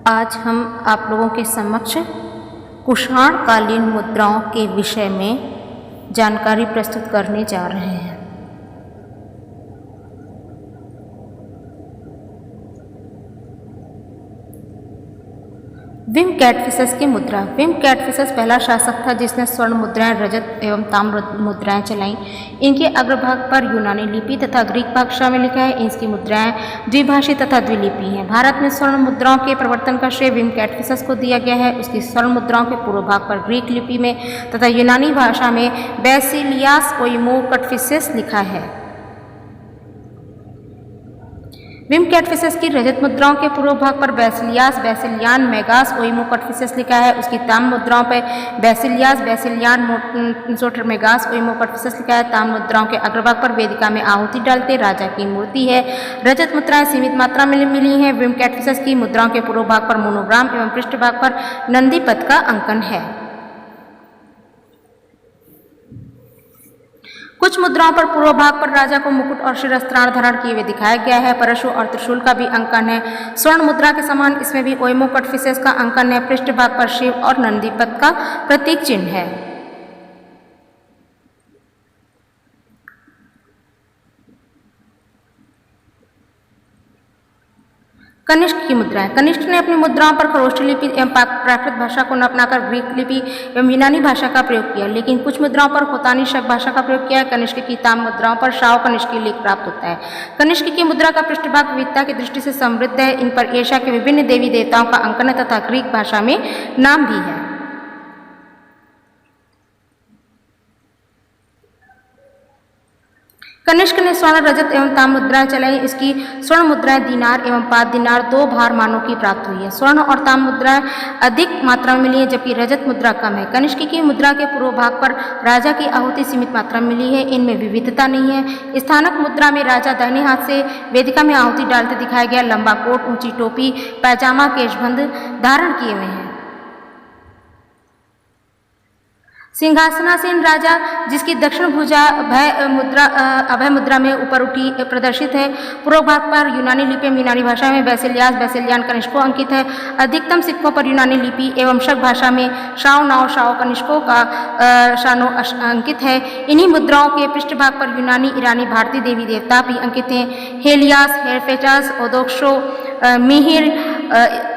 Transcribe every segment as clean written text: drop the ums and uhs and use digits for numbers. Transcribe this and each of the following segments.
आज हम आप लोगों के समक्ष कुषाण कालीन मुद्राओं के विषय में जानकारी प्रस्तुत करने जा रहे हैं। विम कैटफिशस की मुद्रा। विम कैटफिशस पहला शासक था जिसने स्वर्ण मुद्राएं, रजत एवं ताम्र मुद्राएं चलाईं। इनके अग्रभाग पर यूनानी लिपि तथा ग्रीक भाषा में लिखा है। इसकी मुद्राएं द्विभाषी तथा द्विलिपि हैं। भारत में स्वर्ण मुद्राओं के प्रवर्तन का श्रेय विम कैटफिशस को दिया गया है। उसकी स्वर्ण मुद्राओं के पूर्व भाग पर ग्रीक लिपि में तथा यूनानी भाषा में बैसिलियास ओइमोकटफिशस लिखा है। विम कैटफिशस की रजत मुद्राओं के पूर्व भाग पर बैसिलियास, बैसिलियान, मेगास, ओइमोकटफिशस लिखा है। उसकी ताम्र मुद्राओं पर बैसिलियास, बैसिलियान, मोटरमेगास, ओइमोकटफिशस लिखा है। ताम्र मुद्राओं के अग्रभाग पर वेदिका में आहुति डालते राजा की मूर्ति है। रजत मुद्राएं सीमित मात्रा में मिली हैं। विम कैटफिशस की मुद्राओं के पूर्व भाग पर मोनोग्राम एवं पृष्ठभाग पर नंदी पद का अंकन है। कुछ मुद्राओं पर पूर्व भाग पर राजा को मुकुट और शिरस्त्राण धारण किए हुए दिखाया गया है। परशु और त्रिशूल का भी अंकन है। स्वर्ण मुद्रा के समान इसमें भी ओइमोकटफिशस का अंकन है। पृष्ठभाग पर शिव और नंदी पद का प्रतीक चिन्ह है। कनिष्क की मुद्राएं। कनिष्क ने अपनी मुद्राओं पर खरोष्ट लिपि एवं प्राकृत भाषा को न अपनाकर ग्रीक लिपि एवं यूनानी भाषा का प्रयोग किया, लेकिन कुछ मुद्राओं पर खोतानी शक भाषा का प्रयोग किया है। कनिष्क की ताम्र मुद्राओं पर शाओ कनिष्की लेख प्राप्त होता है। कनिष्क की मुद्रा का पृष्ठभाग विविधता की दृष्टि से समृद्ध है। इन पर एशिया के विभिन्न देवी देवताओं का अंकन है तथा ग्रीक भाषा में नाम भी है। कनिष्क ने स्वर्ण, रजत एवं ताम्र मुद्राएं चलाई। इसकी स्वर्ण मुद्राएं दीनार एवं 5 दीनार 2 भार मानों की प्राप्त हुई है। स्वर्ण और ताम्र मुद्राएं अधिक मात्रा में मिली है जबकि रजत मुद्रा कम है। कनिष्क की मुद्रा के पूर्व भाग पर राजा की आहुति सीमित मात्रा में मिली है। इनमें विविधता नहीं है। स्थानक मुद्रा में राजा दाहिने हाथ से वेदिका में आहुति डालते दिखाया गया। लंबा कोट, ऊंची टोपी, पैजामा, केशबंद धारण किए हुए हैं। सिंहासनासीन राजा जिसकी दक्षिण भुजा अभय मुद्रा में ऊपर उठी प्रदर्शित है। पूर्व भाग पर यूनानी लिपि एवं यूनानी भाषा में बैसिलियास, बैसिलियान कनिष्को अंकित है। अधिकतम सिक्कों पर यूनानी लिपि एवं शक भाषा में शाओ नाओ शाओ कनिष्को का शानो अंकित है। इन्हीं मुद्राओं के पृष्ठभाग पर यूनानी, ईरानी, भारतीय देवी देवता भी अंकित हैं। हेलियास, हेरफेटास, ओदोक्सो, मिहिर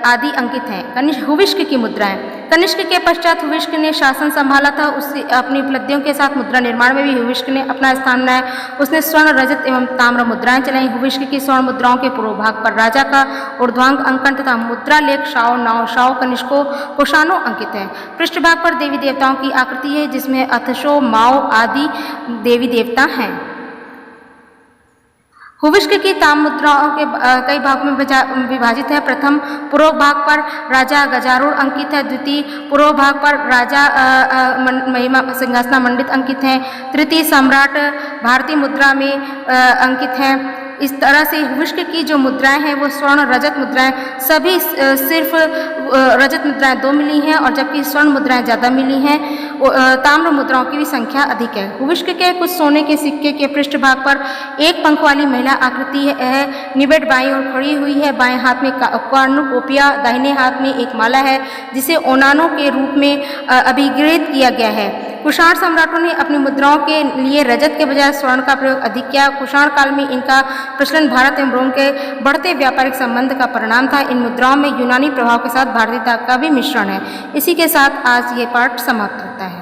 आदि अंकित हैं। हुविष्क की मुद्राएं। कनिष्क के पश्चात हुविष्क ने शासन संभाला था। उससे अपनी उपलब्धियों के साथ मुद्रा निर्माण में भी हुविष्क ने अपना स्थान बनाया। उसने स्वर्ण, रजत एवं ताम्र मुद्राएं चलाई। हुविष्क की स्वर्ण मुद्राओं के पूर्व भाग पर राजा का ऊर्ध्वांग अंकन तथा मुद्रा लेख शाओ नाओ शाओ कनिष्को कोशानो अंकित है। पृष्ठभाग पर देवी देवताओं की आकृति है जिसमें अथशो, माओ आदि देवी देवता हैं। हुविष्क की ताम्र मुद्राओं के कई भागों में विभाजित है। प्रथम पूर्व भाग पर राजा गजारूढ़ अंकित है। द्वितीय पूर्व भाग पर राजा महिमा सिंहासना मंडित अंकित है। तृतीय सम्राट भारतीय मुद्रा में अंकित है। इस तरह से हुविष्क की जो मुद्राएं हैं वो स्वर्ण, रजत मुद्राएं सभी सिर्फ रजत मुद्राएं 2 मिली हैं और जबकि स्वर्ण मुद्राएं ज़्यादा मिली हैं। ताम्र मुद्राओं की भी संख्या अधिक है। हुविष्क के कुछ सोने के सिक्के के पृष्ठभाग पर एक पंख वाली महिला आकृति है। निबेट बाईं ओर खड़ी हुई है। बाएं हाथ में कॉर्नुकोपिया, दाहिने हाथ में एक माला है जिसे ओनानो के रूप में अभिगृहित किया गया है। कुषाण सम्राटों ने अपनी मुद्राओं के लिए रजत के बजाय स्वर्ण का प्रयोग अधिक किया। कुषाण काल में इनका प्रचलन भारत एवं रोम के बढ़ते व्यापारिक संबंध का परिणाम था। इन मुद्राओं में यूनानी प्रभाव के साथ भारतीयता का भी मिश्रण है। इसी के साथ आज ये पाठ समाप्त होता है।